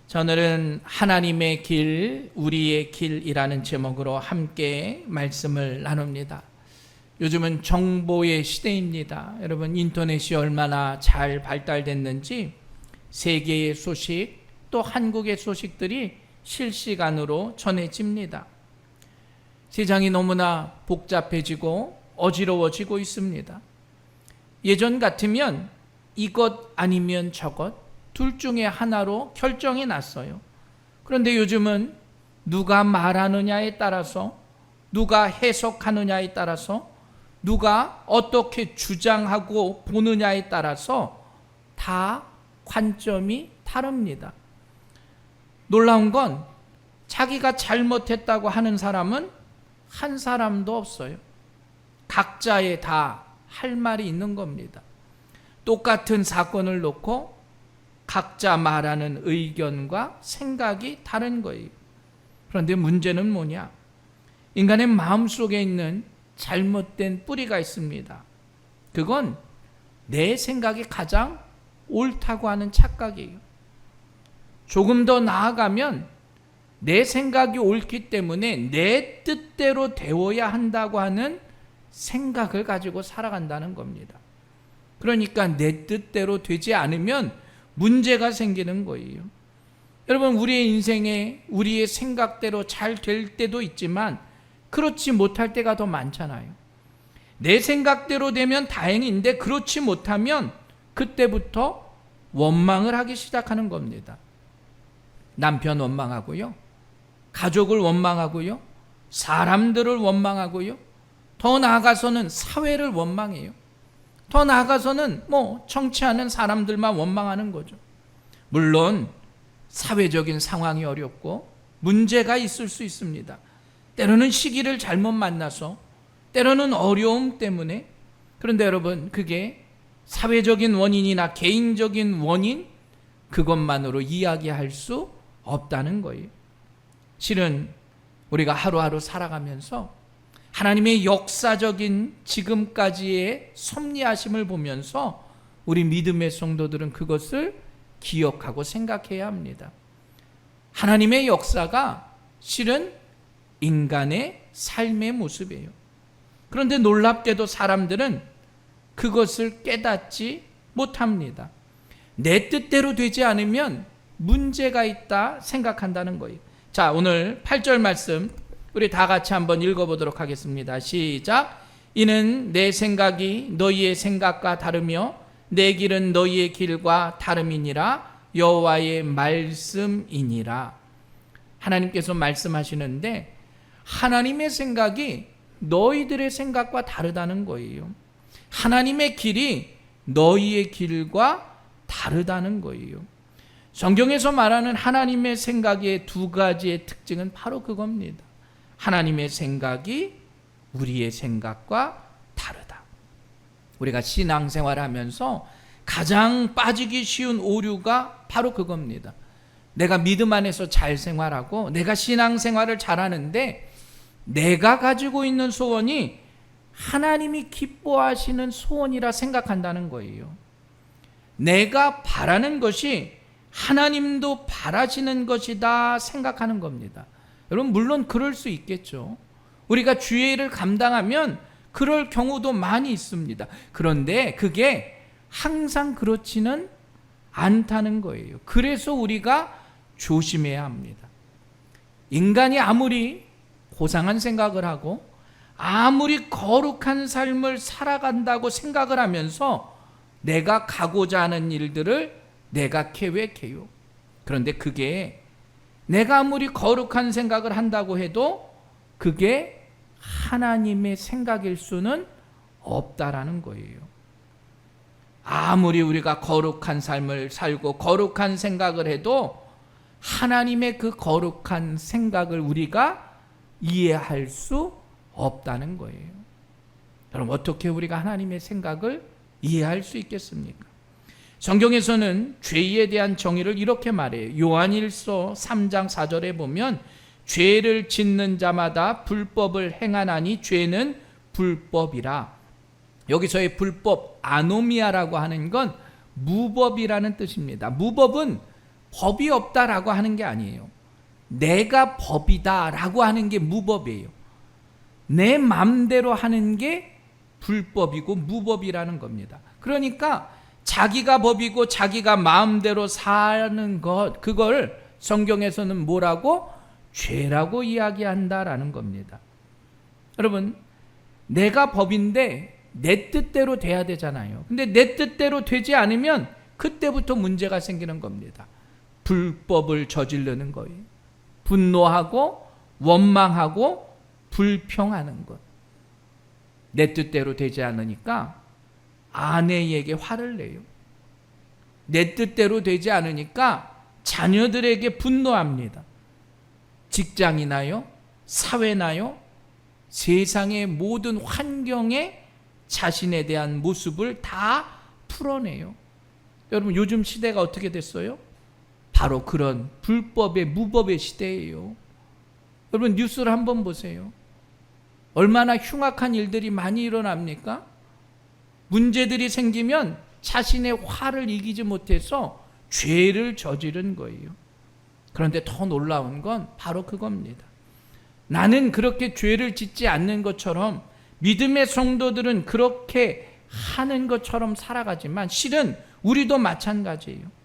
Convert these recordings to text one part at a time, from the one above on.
자, 오늘은 하나님의 길, 우리의 길이라는 제목으로 함께 말씀을 나눕니다. 요즘은 정보의 시대입니다. 여러분, 인터넷이 얼마나 잘 발달됐는지 세계의 소식, 또 한국의 소식들이 실시간으로 전해집니다. 세상이 너무나 복잡해지고 어지러워지고 있습니다. 예전 같으면 이것 아니면 저것, 둘 중에 하나로 결정이 났어요. 그런데 요즘은 누가 말하느냐에 따라서, 누가 해석하느냐에 따라서, 누가 어떻게 주장하고 보느냐에 따라서 다 관점이 다릅니다. 놀라운 건 자기가 잘못했다고 하는 사람은 한 사람도 없어요. 각자의 다 할 말이 있는 겁니다. 똑같은 사건을 놓고 각자 말하는 의견과 생각이 다른 거예요. 그런데 문제는 뭐냐? 인간의 마음속에 있는 잘못된 뿌리가 있습니다. 그건 내 생각이 가장 옳다고 하는 착각이에요. 조금 더 나아가면 내 생각이 옳기 때문에 내 뜻대로 되어야 한다고 하는 생각을 가지고 살아간다는 겁니다. 그러니까 내 뜻대로 되지 않으면 문제가 생기는 거예요. 여러분, 우리의 인생에 우리의 생각대로 잘 될 때도 있지만 그렇지 못할 때가 더 많잖아요. 내 생각대로 되면 다행인데 그렇지 못하면 그때부터 원망을 하기 시작하는 겁니다. 남편 원망하고요, 가족을 원망하고요, 사람들을 원망하고요, 더 나아가서는 사회를 원망해요. 더 나아가서는 정치하는 사람들만 원망하는 거죠. 물론 사회적인 상황이 어렵고 문제가 있을 수 있습니다. 때로는 시기를 잘못 만나서, 때로는 어려움 때문에. 그런데 여러분, 그게 사회적인 원인이나 개인적인 원인, 그것만으로 이야기할 수 없다는 거예요. 실은 우리가 하루하루 살아가면서 하나님의 역사적인 지금까지의 섭리하심을 보면서 우리 믿음의 성도들은 그것을 기억하고 생각해야 합니다. 하나님의 역사가 실은 인간의 삶의 모습이에요. 그런데 놀랍게도 사람들은 그것을 깨닫지 못합니다. 내 뜻대로 되지 않으면 문제가 있다 생각한다는 거예요. 자, 오늘 8절 말씀 우리 다 같이 한번 읽어보도록 하겠습니다. 시작. 이는 내 생각이 너희의 생각과 다르며 내 길은 너희의 길과 다름이니라. 여호와의 말씀이니라. 하나님께서 말씀하시는데 하나님의 생각이 너희들의 생각과 다르다는 거예요. 하나님의 길이 너희의 길과 다르다는 거예요. 성경에서 말하는 하나님의 생각의 두 가지의 특징은 바로 그겁니다. 하나님의 생각이 우리의 생각과 다르다. 우리가 신앙생활 하면서 가장 빠지기 쉬운 오류가 바로 그겁니다. 내가 믿음 안에서 잘 생활하고 내가 신앙생활을 잘하는데 내가 가지고 있는 소원이 하나님이 기뻐하시는 소원이라 생각한다는 거예요. 내가 바라는 것이 하나님도 바라시는 것이다 생각하는 겁니다. 여러분, 물론 그럴 수 있겠죠. 우리가 주의 일을 감당하면 그럴 경우도 많이 있습니다. 그런데 그게 항상 그렇지는 않다는 거예요. 그래서 우리가 조심해야 합니다. 인간이 아무리 고상한 생각을 하고 아무리 거룩한 삶을 살아간다고 생각을 하면서 내가 가고자 하는 일들을 내가 계획해요. 그런데 그게 내가 아무리 거룩한 생각을 한다고 해도 그게 하나님의 생각일 수는 없다라는 거예요. 아무리 우리가 거룩한 삶을 살고 거룩한 생각을 해도 하나님의 그 거룩한 생각을 우리가 이해할 수 없다는 거예요. 그럼 어떻게 우리가 하나님의 생각을 이해할 수 있겠습니까? 성경에서는 죄에 대한 정의를 이렇게 말해요. 요한일서 3장 4절에 보면 죄를 짓는 자마다 불법을 행하나니 죄는 불법이라. 여기서의 불법, 아노미아라고 하는 건 무법이라는 뜻입니다. 무법은 법이 없다라고 하는 게 아니에요. 내가 법이다라고 하는 게 무법이에요. 내 마음대로 하는 게 불법이고 무법이라는 겁니다. 그러니까 자기가 법이고 자기가 마음대로 사는 것, 그걸 성경에서는 뭐라고? 죄라고 이야기한다라는 겁니다. 여러분, 내가 법인데 내 뜻대로 돼야 되잖아요. 근데 내 뜻대로 되지 않으면 그때부터 문제가 생기는 겁니다. 불법을 저지르는 거예요. 분노하고 원망하고 불평하는 것. 내 뜻대로 되지 않으니까 아내에게 화를 내요. 내 뜻대로 되지 않으니까 자녀들에게 분노합니다. 직장이나요? 사회나요? 세상의 모든 환경에 자신에 대한 모습을 다 풀어내요. 여러분, 요즘 시대가 어떻게 됐어요? 바로 그런 불법의 무법의 시대예요. 여러분, 뉴스를 한번 보세요. 얼마나 흉악한 일들이 많이 일어납니까? 문제들이 생기면 자신의 화를 이기지 못해서 죄를 저지른 거예요. 그런데 더 놀라운 건 바로 그겁니다. 나는 그렇게 죄를 짓지 않는 것처럼, 믿음의 성도들은 그렇게 하는 것처럼 살아가지만 실은 우리도 마찬가지예요.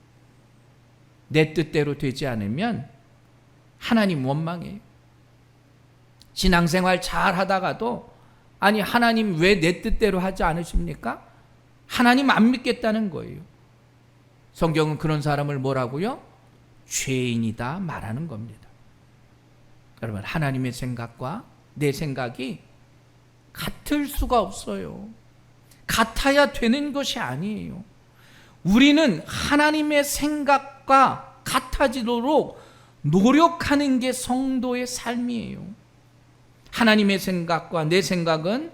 내 뜻대로 되지 않으면 하나님 원망해요. 신앙생활 잘 하다가도, 아니 하나님 왜 내 뜻대로 하지 않으십니까? 하나님 안 믿겠다는 거예요. 성경은 그런 사람을 뭐라고요? 죄인이다 말하는 겁니다. 여러분, 하나님의 생각과 내 생각이 같을 수가 없어요. 같아야 되는 것이 아니에요. 우리는 하나님의 생각과 같아지도록 노력하는 게 성도의 삶이에요. 하나님의 생각과 내 생각은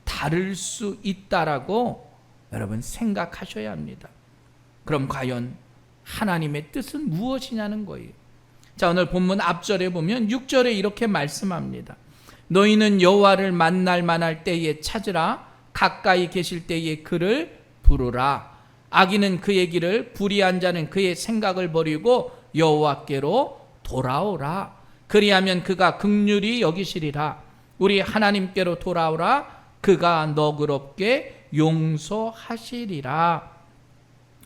다를 수 있다라고 여러분 생각하셔야 합니다. 그럼 과연 하나님의 뜻은 무엇이냐는 거예요. 자, 오늘 본문 앞절에 보면 6절에 이렇게 말씀합니다. 너희는 여호와를 만날 만할 때에 찾으라. 가까이 계실 때에 그를 부르라. 악인은 그의 길을, 불의한 자는 그의 생각을 버리고 여호와께로 돌아오라. 그리하면 그가 긍휼히 여기시리라. 우리 하나님께로 돌아오라. 그가 너그럽게 용서하시리라.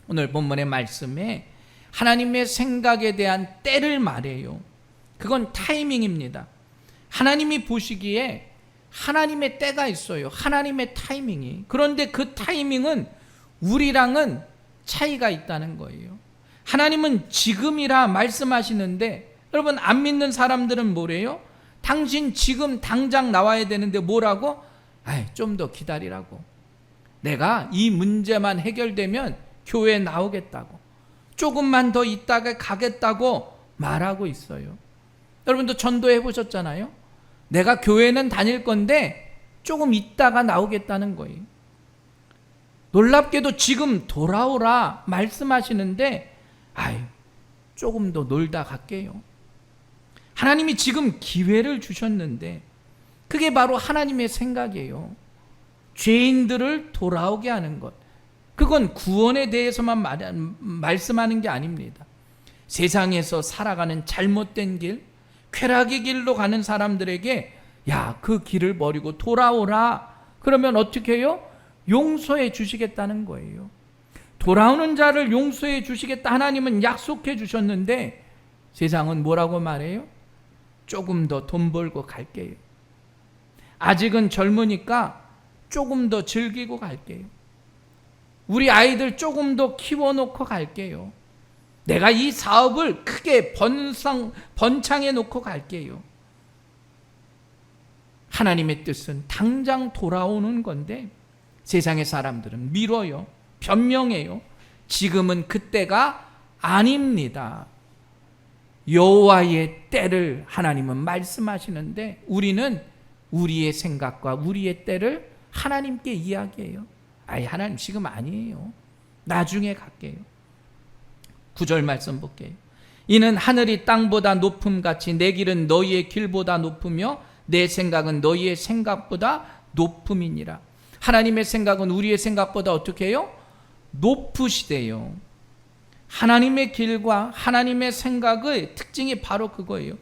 오늘 본문의 말씀에 하나님의 생각에 대한 때를 말해요. 그건 타이밍입니다. 하나님이 보시기에 하나님의 때가 있어요. 하나님의 타이밍이. 그런데 그 타이밍은 우리랑은 차이가 있다는 거예요. 하나님은 지금이라 말씀하시는데, 여러분 안 믿는 사람들은 뭐래요? 당신 지금 당장 나와야 되는데 뭐라고? 좀 더 기다리라고. 내가 이 문제만 해결되면 교회에 나오겠다고, 조금만 더 있다가 가겠다고 말하고 있어요. 여러분도 전도해 보셨잖아요. 내가 교회는 다닐 건데 조금 있다가 나오겠다는 거예요. 놀랍게도 지금 돌아오라 말씀하시는데 조금 더 놀다 갈게요. 하나님이 지금 기회를 주셨는데 그게 바로 하나님의 생각이에요. 죄인들을 돌아오게 하는 것. 그건 구원에 대해서만 말씀하는 게 아닙니다. 세상에서 살아가는 잘못된 길, 쾌락의 길로 가는 사람들에게 그 길을 버리고 돌아오라. 그러면 어떻게 해요? 용서해 주시겠다는 거예요. 돌아오는 자를 용서해 주시겠다 하나님은 약속해 주셨는데 세상은 뭐라고 말해요? 조금 더 돈 벌고 갈게요. 아직은 젊으니까 조금 더 즐기고 갈게요. 우리 아이들 조금 더 키워놓고 갈게요. 내가 이 사업을 크게 번창해 놓고 갈게요. 하나님의 뜻은 당장 돌아오는 건데 세상의 사람들은 미뤄요. 변명해요. 지금은 그때가 아닙니다. 여호와의 때를 하나님은 말씀하시는데 우리는 우리의 생각과 우리의 때를 하나님께 이야기해요. 하나님 지금 아니에요. 나중에 갈게요. 9절 말씀 볼게요. 이는 하늘이 땅보다 높음같이 내 길은 너희의 길보다 높으며 내 생각은 너희의 생각보다 높음이니라. 하나님의 생각은 우리의 생각보다 어떻게 해요? 높으시대요. 하나님의 길과 하나님의 생각의 특징이 바로 그거예요.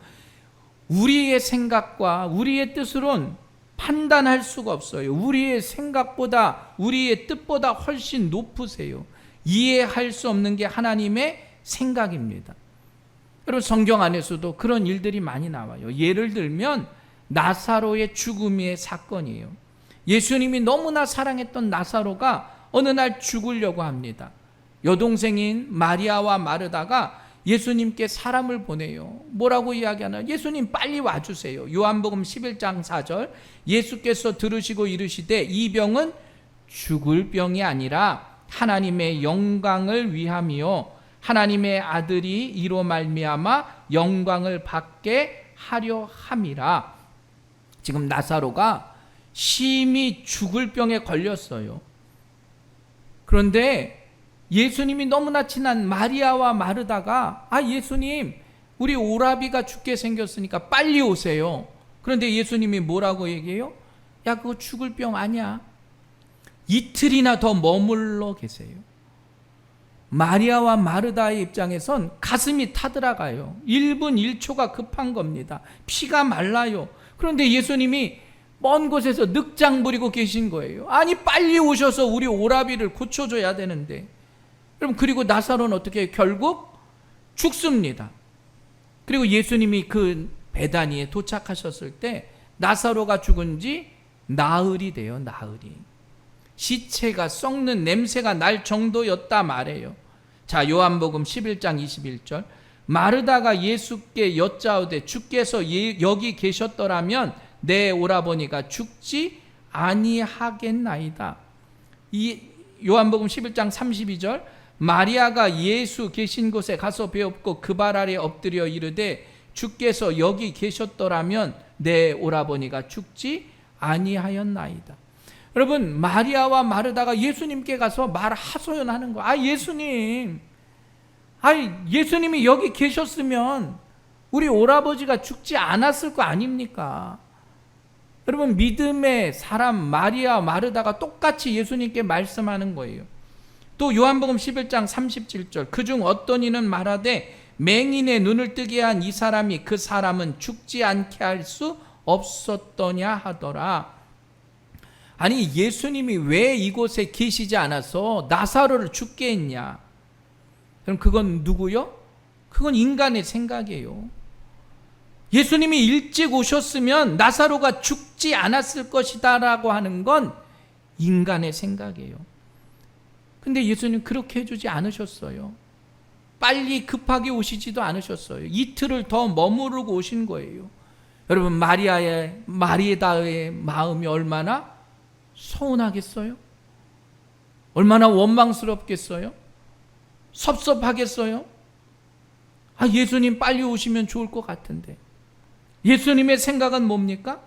우리의 생각과 우리의 뜻으로는 판단할 수가 없어요. 우리의 생각보다 우리의 뜻보다 훨씬 높으세요. 이해할 수 없는 게 하나님의 생각입니다. 여러분, 성경 안에서도 그런 일들이 많이 나와요. 예를 들면 나사로의 죽음의 사건이에요. 예수님이 너무나 사랑했던 나사로가 어느 날 죽으려고 합니다. 여동생인 마리아와 마르다가 예수님께 사람을 보내요. 뭐라고 이야기하나? 예수님 빨리 와주세요. 요한복음 11장 4절, 예수께서 들으시고 이르시되 이 병은 죽을 병이 아니라 하나님의 영광을 위함이요 하나님의 아들이 이로 말미암아 영광을 받게 하려 함이라. 지금 나사로가 심히 죽을 병에 걸렸어요. 그런데 예수님이 너무나 친한 마리아와 마르다가 예수님, 우리 오라비가 죽게 생겼으니까 빨리 오세요. 그런데 예수님이 뭐라고 얘기해요? 야, 그거 죽을 병 아니야. 이틀이나 더 머물러 계세요. 마리아와 마르다의 입장에선 가슴이 타들어가요. 1분 1초가 급한 겁니다. 피가 말라요. 그런데 예수님이 먼 곳에서 늑장 부리고 계신 거예요. 아니, 빨리 오셔서 우리 오라비를 고쳐줘야 되는데. 그럼 그리고 나사로는 어떻게 해요? 결국 죽습니다. 그리고 예수님이 그 베다니에 도착하셨을 때 나사로가 죽은 지 나흘이 돼요. 나흘이. 시체가 썩는 냄새가 날 정도였다 말해요. 자, 요한복음 11장 21절, 마르다가 예수께 여짜오되 주께서 여기 계셨더라면 내 오라버니가 죽지 아니하겠나이다. 이 요한복음 11장 32절, 마리아가 예수 계신 곳에 가서 배웠고 그 발 아래 엎드려 이르되 주께서 여기 계셨더라면 내 오라버니가 죽지 아니하였나이다. 여러분, 마리아와 마르다가 예수님께 가서 말 하소연하는 거야. 예수님이 여기 계셨으면 우리 오라버지가 죽지 않았을 거 아닙니까? 여러분, 믿음의 사람 마리아 마르다가 똑같이 예수님께 말씀하는 거예요. 또 요한복음 11장 37절, 그중 어떤 이는 말하되 맹인의 눈을 뜨게 한 이 사람이 그 사람은 죽지 않게 할 수 없었더냐 하더라. 아니, 예수님이 왜 이곳에 계시지 않아서 나사로를 죽게 했냐? 그럼 그건 누구요? 그건 인간의 생각이에요. 예수님이 일찍 오셨으면 나사로가 죽지 않았을 것이다 라고 하는 건 인간의 생각이에요. 근데 예수님 그렇게 해주지 않으셨어요. 빨리 급하게 오시지도 않으셨어요. 이틀을 더 머무르고 오신 거예요. 여러분, 마리다의 마음이 얼마나 서운하겠어요? 얼마나 원망스럽겠어요? 섭섭하겠어요? 예수님 빨리 오시면 좋을 것 같은데. 예수님의 생각은 뭡니까?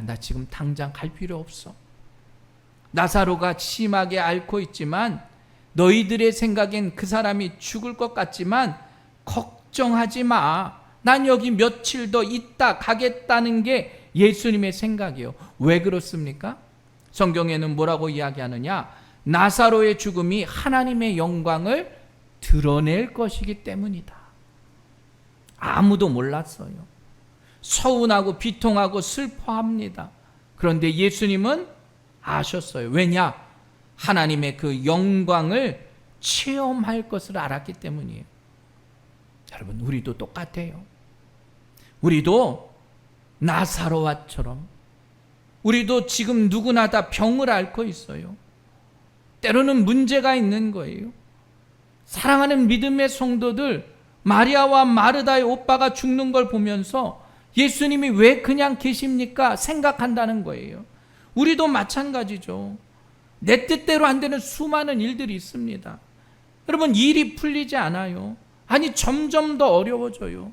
나 지금 당장 갈 필요 없어. 나사로가 심하게 앓고 있지만 너희들의 생각엔 그 사람이 죽을 것 같지만 걱정하지 마. 난 여기 며칠 더 있다 가겠다는 게 예수님의 생각이에요. 왜 그렇습니까? 성경에는 뭐라고 이야기하느냐? 나사로의 죽음이 하나님의 영광을 드러낼 것이기 때문이다. 아무도 몰랐어요. 서운하고 비통하고 슬퍼합니다. 그런데 예수님은 아셨어요. 왜냐? 하나님의 그 영광을 체험할 것을 알았기 때문이에요. 여러분, 우리도 똑같아요. 우리도 나사로와처럼 우리도 지금 누구나 다 병을 앓고 있어요. 때로는 문제가 있는 거예요. 사랑하는 믿음의 성도들, 마리아와 마르다의 오빠가 죽는 걸 보면서 예수님이 왜 그냥 계십니까? 생각한다는 거예요. 우리도 마찬가지죠. 내 뜻대로 안 되는 수많은 일들이 있습니다. 여러분, 일이 풀리지 않아요. 점점 더 어려워져요.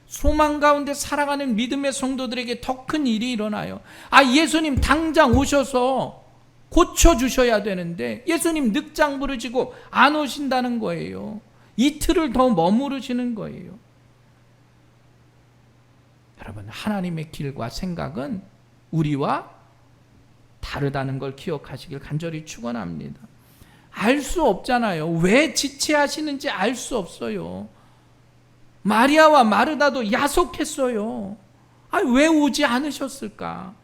소망 가운데 살아가는 믿음의 성도들에게 더 큰 일이 일어나요. 예수님 당장 오셔서 고쳐주셔야 되는데 예수님 늑장 부르시고 안 오신다는 거예요. 이틀을 더 머무르시는 거예요. 여러분, 하나님의 길과 생각은 우리와 다르다는 걸 기억하시길 간절히 축원합니다. 알 수 없잖아요. 왜 지체하시는지 알 수 없어요. 마리아와 마르다도 야속했어요. 왜 오지 않으셨을까?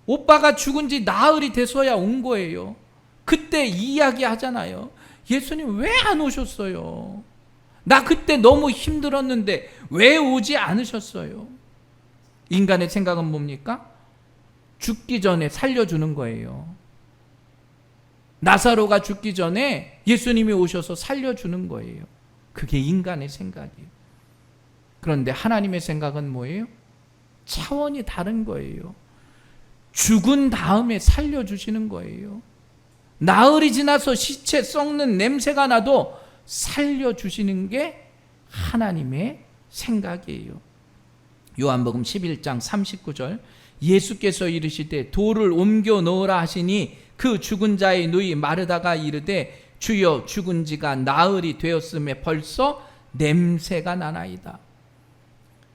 오빠가 죽은 지 나흘이 돼서야 온 거예요. 그때 이야기 하잖아요. 예수님 왜 안 오셨어요? 나 그때 너무 힘들었는데 왜 오지 않으셨어요? 인간의 생각은 뭡니까? 죽기 전에 살려주는 거예요. 나사로가 죽기 전에 예수님이 오셔서 살려주는 거예요. 그게 인간의 생각이에요. 그런데 하나님의 생각은 뭐예요? 차원이 다른 거예요. 죽은 다음에 살려주시는 거예요. 나흘이 지나서 시체 썩는 냄새가 나도 살려주시는 게 하나님의 생각이에요. 요한복음 11장 39절, 예수께서 이르시되 돌을 옮겨 넣으라 하시니 그 죽은 자의 누이 마르다가 이르되 주여 죽은 지가 나흘이 되었음에 벌써 냄새가 나나이다.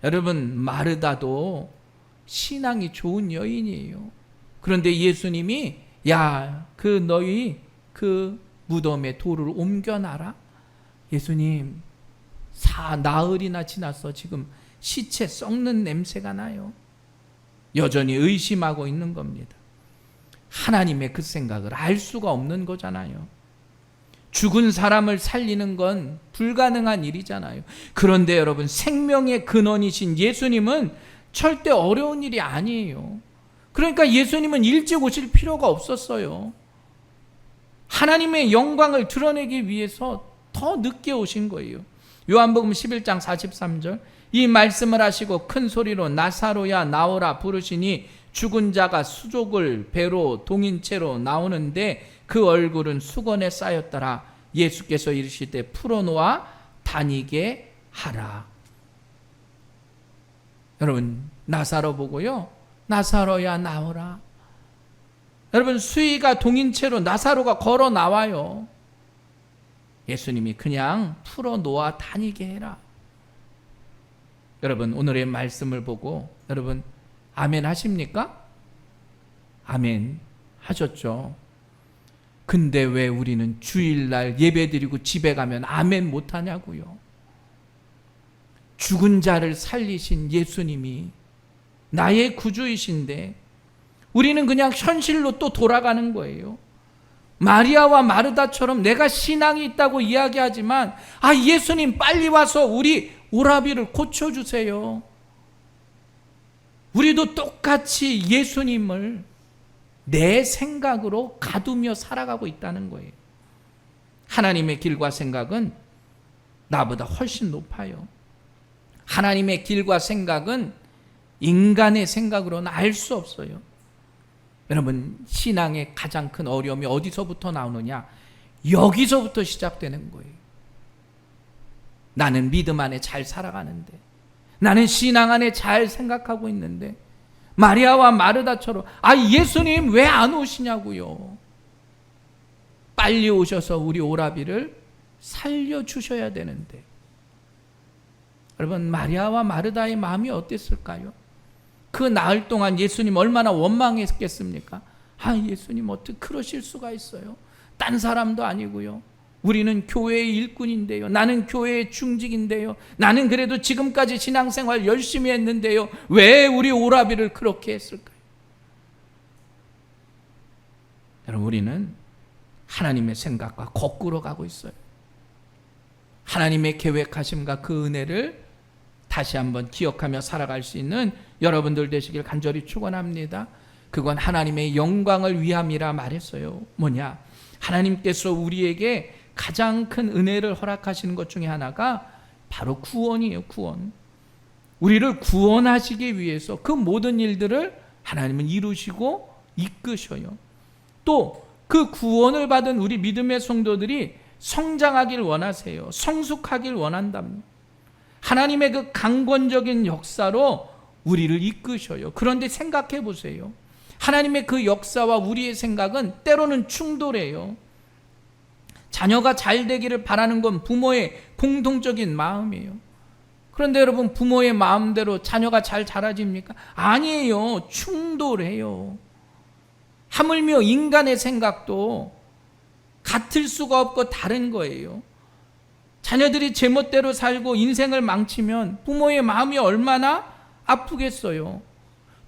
여러분, 마르다도 신앙이 좋은 여인이에요. 그런데 예수님이 너희 그 무덤에 돌을 옮겨놔라. 예수님, 나흘이나 지나서 지금 시체 썩는 냄새가 나요. 여전히 의심하고 있는 겁니다. 하나님의 그 생각을 알 수가 없는 거잖아요. 죽은 사람을 살리는 건 불가능한 일이잖아요. 그런데 여러분, 생명의 근원이신 예수님은 절대 어려운 일이 아니에요. 그러니까 예수님은 일찍 오실 필요가 없었어요. 하나님의 영광을 드러내기 위해서 더 늦게 오신 거예요. 요한복음 11장 43절, 이 말씀을 하시고 큰 소리로 나사로야 나오라 부르시니 죽은 자가 수족을 배로 동인채로 나오는데 그 얼굴은 수건에 쌓였더라. 예수께서 이르시되 풀어놓아 다니게 하라. 여러분, 나사로 보고요, 나사로야 나오라. 여러분, 수의가 동인채로 나사로가 걸어 나와요. 예수님이 그냥 풀어놓아 다니게 해라. 여러분, 오늘의 말씀을 보고 여러분 아멘 하십니까? 아멘 하셨죠. 근데 왜 우리는 주일날 예배드리고 집에 가면 아멘 못하냐고요. 죽은 자를 살리신 예수님이 나의 구주이신데 우리는 그냥 현실로 또 돌아가는 거예요. 마리아와 마르다처럼 내가 신앙이 있다고 이야기하지만 예수님 빨리 와서 우리 오라비를 고쳐주세요. 우리도 똑같이 예수님을 내 생각으로 가두며 살아가고 있다는 거예요. 하나님의 길과 생각은 나보다 훨씬 높아요. 하나님의 길과 생각은 인간의 생각으로는 알 수 없어요. 여러분, 신앙의 가장 큰 어려움이 어디서부터 나오느냐? 여기서부터 시작되는 거예요. 나는 믿음 안에 잘 살아가는데, 나는 신앙 안에 잘 생각하고 있는데, 마리아와 마르다처럼 예수님 왜 안 오시냐고요. 빨리 오셔서 우리 오라비를 살려주셔야 되는데. 여러분, 마리아와 마르다의 마음이 어땠을까요? 그 나흘 동안 예수님 얼마나 원망했겠습니까? 예수님 어떻게 그러실 수가 있어요? 딴 사람도 아니고요. 우리는 교회의 일꾼인데요. 나는 교회의 중직인데요. 나는 그래도 지금까지 신앙생활 열심히 했는데요. 왜 우리 오라비를 그렇게 했을까요? 여러분, 우리는 하나님의 생각과 거꾸로 가고 있어요. 하나님의 계획하심과 그 은혜를 다시 한번 기억하며 살아갈 수 있는 여러분들 되시길 간절히 축원합니다. 그건 하나님의 영광을 위함이라 말했어요. 뭐냐? 하나님께서 우리에게 가장 큰 은혜를 허락하시는 것 중에 하나가 바로 구원이에요. 구원. 우리를 구원하시기 위해서 그 모든 일들을 하나님은 이루시고 이끄셔요. 또 그 구원을 받은 우리 믿음의 성도들이 성장하길 원하세요. 성숙하길 원한답니다. 하나님의 그 강권적인 역사로 우리를 이끄셔요. 그런데 생각해 보세요. 하나님의 그 역사와 우리의 생각은 때로는 충돌해요. 자녀가 잘 되기를 바라는 건 부모의 공통적인 마음이에요. 그런데 여러분, 부모의 마음대로 자녀가 잘 자라집니까? 아니에요. 충돌해요. 하물며 인간의 생각도 같을 수가 없고 다른 거예요. 자녀들이 제멋대로 살고 인생을 망치면 부모의 마음이 얼마나 아프겠어요.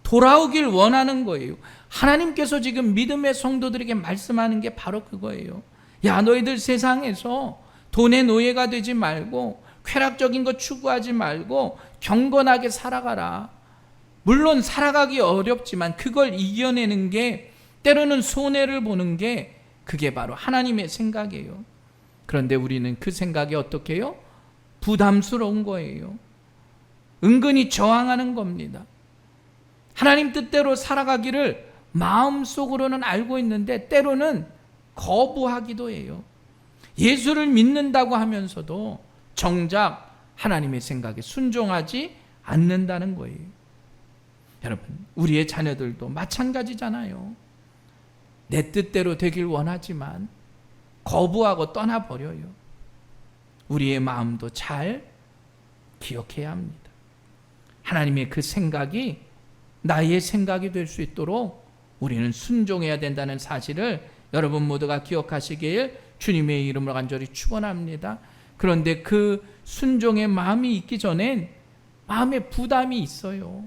돌아오길 원하는 거예요. 하나님께서 지금 믿음의 성도들에게 말씀하는 게 바로 그거예요. 야, 너희들 세상에서 돈의 노예가 되지 말고 쾌락적인 거 추구하지 말고 경건하게 살아가라. 물론 살아가기 어렵지만 그걸 이겨내는 게, 때로는 손해를 보는 게 그게 바로 하나님의 생각이에요. 그런데 우리는 그 생각이 어떻게 해요? 부담스러운 거예요. 은근히 저항하는 겁니다. 하나님 뜻대로 살아가기를 마음속으로는 알고 있는데 때로는 거부하기도 해요. 예수를 믿는다고 하면서도 정작 하나님의 생각에 순종하지 않는다는 거예요. 여러분, 우리의 자녀들도 마찬가지잖아요. 내 뜻대로 되길 원하지만 거부하고 떠나버려요. 우리의 마음도 잘 기억해야 합니다. 하나님의 그 생각이 나의 생각이 될 수 있도록 우리는 순종해야 된다는 사실을 여러분 모두가 기억하시길 주님의 이름으로 간절히 축원합니다. 그런데 그 순종의 마음이 있기 전엔 마음에 부담이 있어요.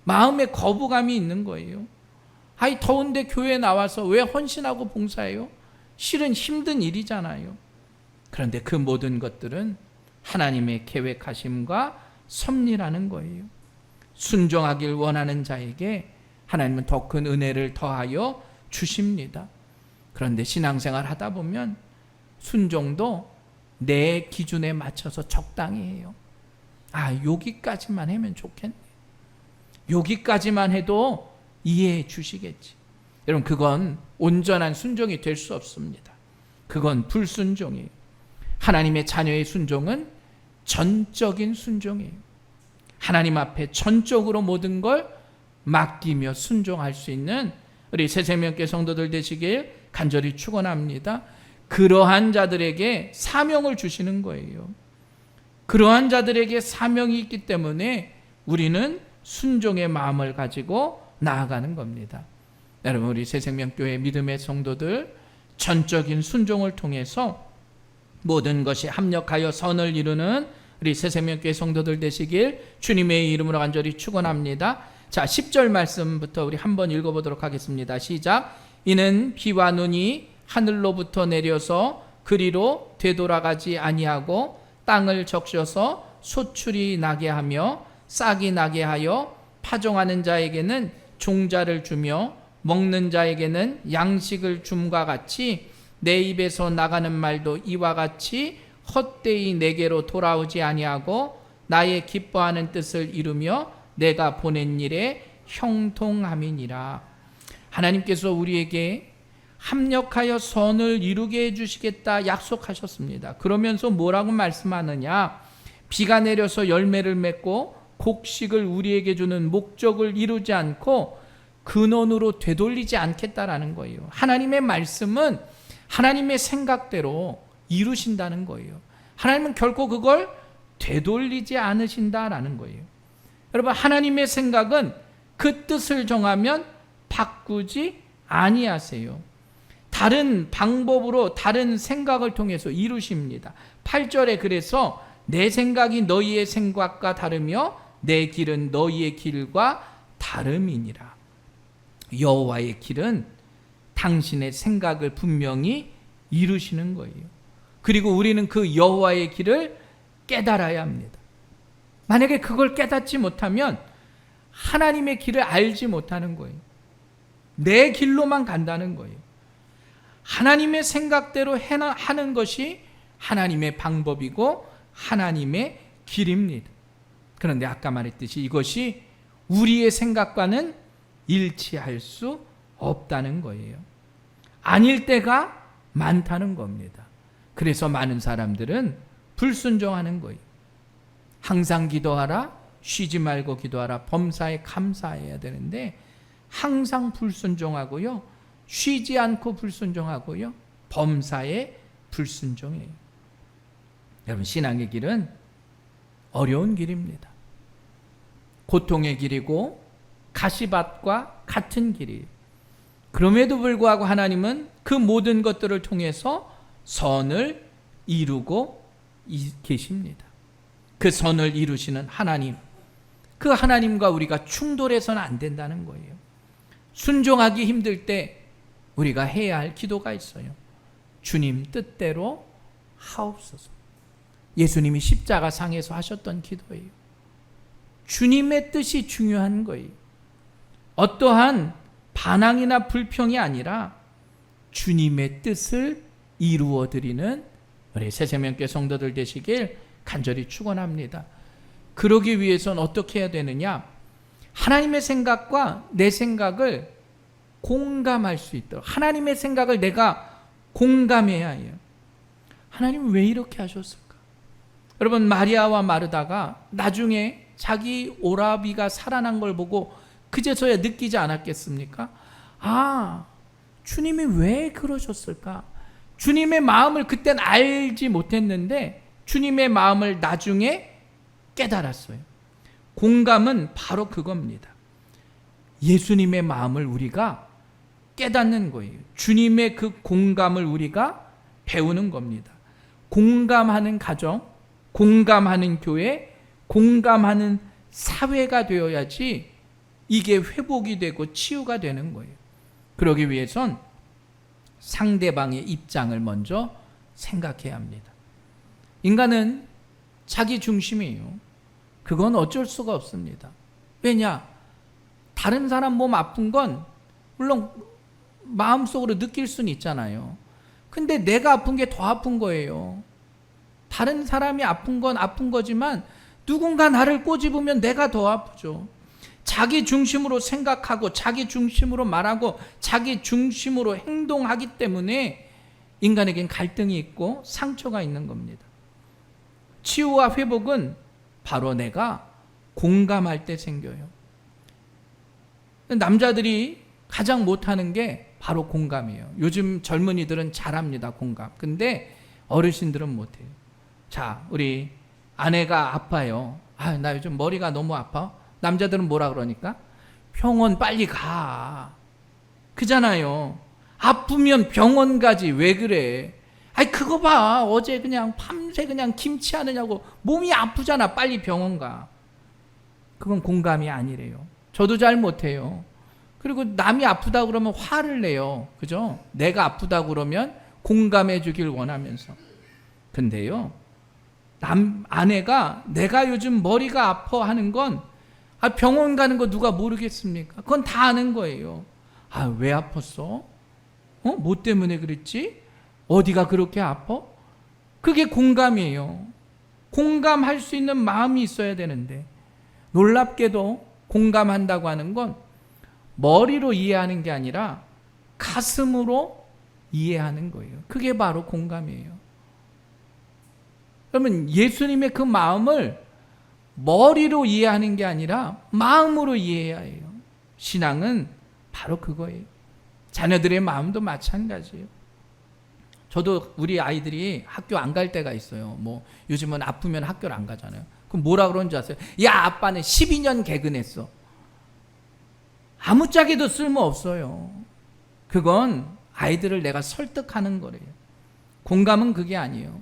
마음에 거부감이 있는 거예요. 아이, 더운데 교회에 나와서 왜 헌신하고 봉사해요? 실은 힘든 일이잖아요. 그런데 그 모든 것들은 하나님의 계획하심과 섭리라는 거예요. 순종하길 원하는 자에게 하나님은 더 큰 은혜를 더하여 주십니다. 그런데 신앙생활 하다 보면 순종도 내 기준에 맞춰서 적당히 해요. 아, 여기까지만 하면 좋겠네. 여기까지만 해도 이해해 주시겠지. 여러분, 그건 온전한 순종이 될 수 없습니다. 그건 불순종이에요. 하나님의 자녀의 순종은 전적인 순종이에요. 하나님 앞에 전적으로 모든 걸 맡기며 순종할 수 있는 우리 새생명교회 성도들 되시길 간절히 축원합니다. 그러한 자들에게 사명을 주시는 거예요. 그러한 자들에게 사명이 있기 때문에 우리는 순종의 마음을 가지고 나아가는 겁니다. 여러분, 우리 새생명교회 믿음의 성도들 전적인 순종을 통해서 모든 것이 합력하여 선을 이루는 우리 새생명교회 성도들 되시길 주님의 이름으로 간절히 축원합니다. 자, 10절 말씀부터 우리 한번 읽어보도록 하겠습니다. 시작. 이는 비와 눈이 하늘로부터 내려서 그리로 되돌아가지 아니하고 땅을 적셔서 소출이 나게 하며 싹이 나게 하여 파종하는 자에게는 종자를 주며 먹는 자에게는 양식을 줌과 같이 내 입에서 나가는 말도 이와 같이 헛되이 내게로 돌아오지 아니하고 나의 기뻐하는 뜻을 이루며 내가 보낸 일에 형통함이니라. 하나님께서 우리에게 합력하여 선을 이루게 해주시겠다 약속하셨습니다. 그러면서 뭐라고 말씀하느냐? 비가 내려서 열매를 맺고 곡식을 우리에게 주는 목적을 이루지 않고 근원으로 되돌리지 않겠다라는 거예요. 하나님의 말씀은 하나님의 생각대로 이루신다는 거예요. 하나님은 결코 그걸 되돌리지 않으신다라는 거예요. 여러분, 하나님의 생각은 그 뜻을 정하면 바꾸지 아니하세요. 다른 방법으로 다른 생각을 통해서 이루십니다. 8절에 그래서 내 생각이 너희의 생각과 다르며 내 길은 너희의 길과 다름이니라. 여호와의 길은 당신의 생각을 분명히 이루시는 거예요. 그리고 우리는 그 여호와의 길을 깨달아야 합니다. 만약에 그걸 깨닫지 못하면 하나님의 길을 알지 못하는 거예요. 내 길로만 간다는 거예요. 하나님의 생각대로 하는 것이 하나님의 방법이고 하나님의 길입니다. 그런데 아까 말했듯이 이것이 우리의 생각과는 일치할 수 없다는 거예요. 아닐 때가 많다는 겁니다. 그래서 많은 사람들은 불순종하는 거예요. 항상 기도하라, 쉬지 말고 기도하라, 범사에 감사해야 되는데 항상 불순종하고요, 쉬지 않고 불순종하고요, 범사에 불순종해요. 여러분, 신앙의 길은 어려운 길입니다. 고통의 길이고 가시밭과 같은 길이에요. 그럼에도 불구하고 하나님은 그 모든 것들을 통해서 선을 이루고 계십니다. 그 선을 이루시는 하나님, 그 하나님과 우리가 충돌해서는 안 된다는 거예요. 순종하기 힘들 때 우리가 해야 할 기도가 있어요. 주님 뜻대로 하옵소서. 예수님이 십자가상에서 하셨던 기도예요. 주님의 뜻이 중요한 거예요. 어떠한 반항이나 불평이 아니라 주님의 뜻을 이루어드리는 우리 새생명교회 성도들 되시길 간절히 축원합니다. 그러기 위해서는 어떻게 해야 되느냐? 하나님의 생각과 내 생각을 공감할 수 있도록, 하나님의 생각을 내가 공감해야 해요. 하나님은 왜 이렇게 하셨을까? 여러분, 마리아와 마르다가 나중에 자기 오라비가 살아난 걸 보고 그제서야 느끼지 않았겠습니까? 아, 주님이 왜 그러셨을까? 주님의 마음을 그땐 알지 못했는데 주님의 마음을 나중에 깨달았어요. 공감은 바로 그겁니다. 예수님의 마음을 우리가 깨닫는 거예요. 주님의 그 공감을 우리가 배우는 겁니다. 공감하는 가정, 공감하는 교회, 공감하는 사회가 되어야지 이게 회복이 되고 치유가 되는 거예요. 그러기 위해선 상대방의 입장을 먼저 생각해야 합니다. 인간은 자기 중심이에요. 그건 어쩔 수가 없습니다. 왜냐? 다른 사람 몸 아픈 건 물론 마음속으로 느낄 수는 있잖아요. 근데 내가 아픈 게 더 아픈 거예요. 다른 사람이 아픈 건 아픈 거지만 누군가 나를 꼬집으면 내가 더 아프죠. 자기 중심으로 생각하고 자기 중심으로 말하고 자기 중심으로 행동하기 때문에 인간에겐 갈등이 있고 상처가 있는 겁니다. 치유와 회복은 바로 내가 공감할 때 생겨요. 남자들이 가장 못하는 게 바로 공감이에요. 요즘 젊은이들은 잘합니다, 공감. 근데 어르신들은 못해요. 자, 우리 아내가 아파요. 아, 나 요즘 머리가 너무 아파. 남자들은 뭐라 그러니까? 병원 빨리 가. 그잖아요. 아프면 병원 가지. 왜 그래? 아이, 그거 봐. 어제 그냥 밤새 그냥 김치 하느냐고. 몸이 아프잖아. 빨리 병원 가. 그건 공감이 아니래요. 저도 잘 못해요. 그리고 남이 아프다 그러면 화를 내요. 그죠? 내가 아프다 그러면 공감해 주길 원하면서. 근데요, 아내가 내가 요즘 머리가 아파 하는 건 병원 가는 거 누가 모르겠습니까? 그건 다 아는 거예요. 아, 왜 아팠어? 뭐 때문에 그랬지? 어디가 그렇게 아파? 그게 공감이에요. 공감할 수 있는 마음이 있어야 되는데, 놀랍게도 공감한다고 하는 건 머리로 이해하는 게 아니라 가슴으로 이해하는 거예요. 그게 바로 공감이에요. 그러면 예수님의 그 마음을 머리로 이해하는 게 아니라 마음으로 이해해야 해요. 신앙은 바로 그거예요. 자녀들의 마음도 마찬가지예요. 저도 우리 아이들이 학교 안 갈 때가 있어요. 뭐 요즘은 아프면 학교를 안 가잖아요. 그럼 뭐라 그러는 줄 아세요? 야, 아빠는 12년 개근했어. 아무짝에도 쓸모없어요. 그건 아이들을 내가 설득하는 거래요. 공감은 그게 아니에요.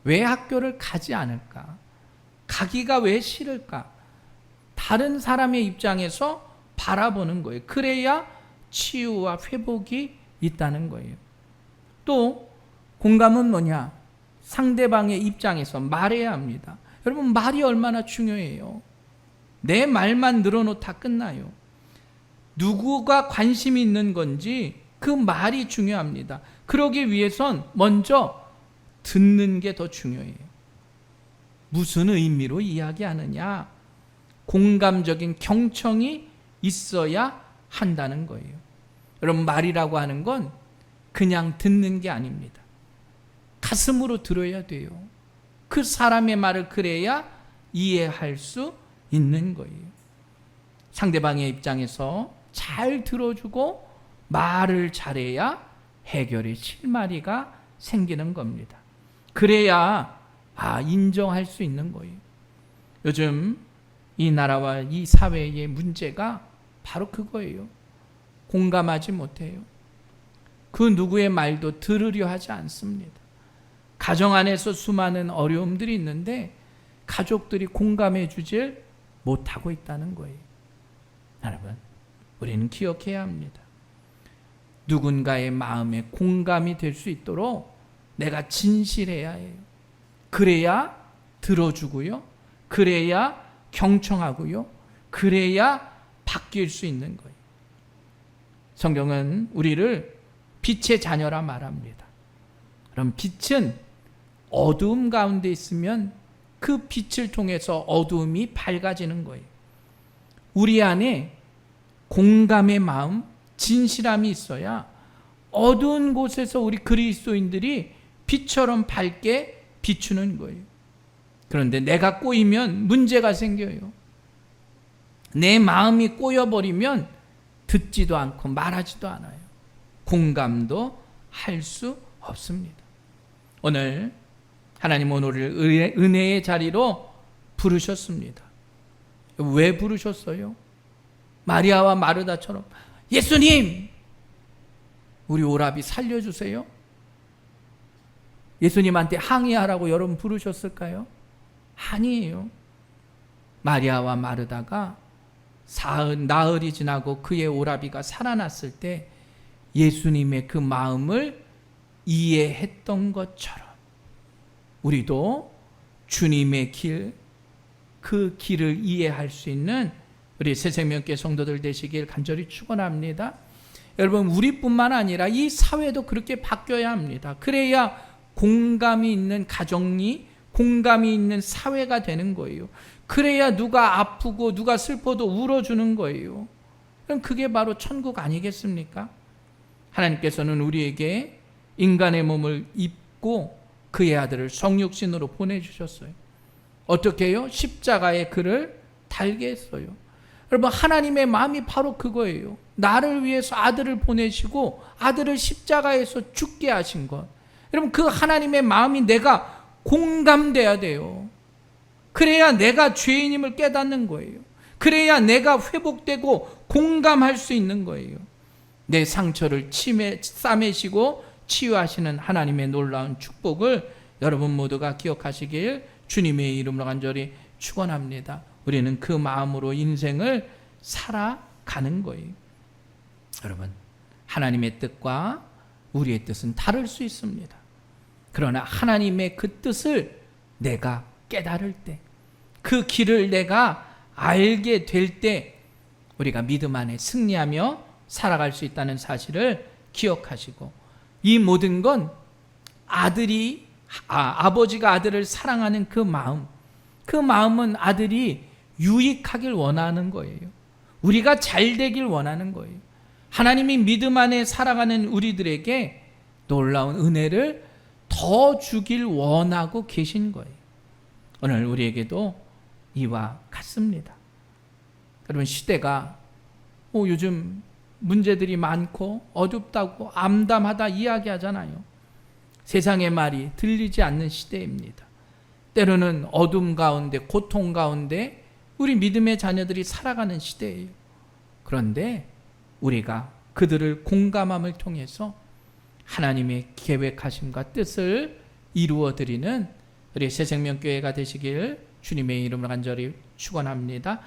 왜 학교를 가지 않을까? 가기가 왜 싫을까? 다른 사람의 입장에서 바라보는 거예요. 그래야 치유와 회복이 있다는 거예요. 또 공감은 뭐냐? 상대방의 입장에서 말해야 합니다. 여러분, 말이 얼마나 중요해요. 내 말만 늘어놓다 끝나요. 누구가 관심이 있는 건지 그 말이 중요합니다. 그러기 위해선 먼저 듣는 게 더 중요해요. 무슨 의미로 이야기하느냐? 공감적인 경청이 있어야 한다는 거예요. 여러분, 말이라고 하는 건 그냥 듣는 게 아닙니다. 가슴으로 들어야 돼요. 그 사람의 말을 그래야 이해할 수 있는 거예요. 상대방의 입장에서 잘 들어주고 말을 잘해야 해결의 실마리가 생기는 겁니다. 그래야 인정할 수 있는 거예요. 요즘 이 나라와 이 사회의 문제가 바로 그거예요. 공감하지 못해요. 그 누구의 말도 들으려 하지 않습니다. 가정 안에서 수많은 어려움들이 있는데 가족들이 공감해 주질 못하고 있다는 거예요. 여러분, 우리는 기억해야 합니다. 누군가의 마음에 공감이 될 수 있도록 내가 진실해야 해요. 그래야 들어주고요. 그래야 경청하고요. 그래야 바뀔 수 있는 거예요. 성경은 우리를 빛의 자녀라 말합니다. 그럼 빛은 어두움 가운데 있으면 그 빛을 통해서 어두움이 밝아지는 거예요. 우리 안에 공감의 마음, 진실함이 있어야 어두운 곳에서 우리 그리스도인들이 빛처럼 밝게 비추는 거예요. 그런데 내가 꼬이면 문제가 생겨요. 내 마음이 꼬여버리면 듣지도 않고 말하지도 않아요. 공감도 할 수 없습니다. 오늘 하나님은 우리를 은혜의 자리로 부르셨습니다. 왜 부르셨어요? 마리아와 마르다처럼 예수님, 우리 오라비 살려주세요. 예수님한테 항의하라고 여러분 부르셨을까요? 아니에요. 마리아와 마르다가 나흘이 지나고 그의 오라비가 살아났을 때 예수님의 그 마음을 이해했던 것처럼 우리도 주님의 길, 그 길을 이해할 수 있는 우리 새생명교회 성도들 되시길 간절히 축원합니다. 여러분, 우리뿐만 아니라 이 사회도 그렇게 바뀌어야 합니다. 그래야 공감이 있는 가정이, 공감이 있는 사회가 되는 거예요. 그래야 누가 아프고 누가 슬퍼도 울어주는 거예요. 그럼 그게 바로 천국 아니겠습니까? 하나님께서는 우리에게 인간의 몸을 입고 그의 아들을 성육신으로 보내주셨어요. 어떻게 해요? 십자가에 그를 달게 했어요. 여러분, 하나님의 마음이 바로 그거예요. 나를 위해서 아들을 보내시고 아들을 십자가에서 죽게 하신 것. 여러분, 그 하나님의 마음이 내가 공감돼야 돼요. 그래야 내가 죄인임을 깨닫는 거예요. 그래야 내가 회복되고 공감할 수 있는 거예요. 내 상처를 싸매시고 치유하시는 하나님의 놀라운 축복을 여러분 모두가 기억하시길 주님의 이름으로 간절히 축원합니다. 우리는 그 마음으로 인생을 살아가는 거예요. 여러분, 하나님의 뜻과 우리의 뜻은 다를 수 있습니다. 그러나 하나님의 그 뜻을 내가 깨달을 때, 그 길을 내가 알게 될 때 우리가 믿음 안에 승리하며 살아갈 수 있다는 사실을 기억하시고, 이 모든 건 아버지가 아들을 사랑하는 그 마음은 아들이 유익하길 원하는 거예요. 우리가 잘 되길 원하는 거예요. 하나님이 믿음 안에 살아가는 우리들에게 놀라운 은혜를 더 주길 원하고 계신 거예요. 오늘 우리에게도 이와 같습니다. 여러분, 시대가 요즘 문제들이 많고 어둡다고 암담하다 이야기하잖아요. 세상의 말이 들리지 않는 시대입니다. 때로는 어둠 가운데, 고통 가운데 우리 믿음의 자녀들이 살아가는 시대예요. 그런데 우리가 그들을 공감함을 통해서 하나님의 계획하심과 뜻을 이루어드리는 우리 새생명교회가 되시길 주님의 이름으로 간절히 축원합니다.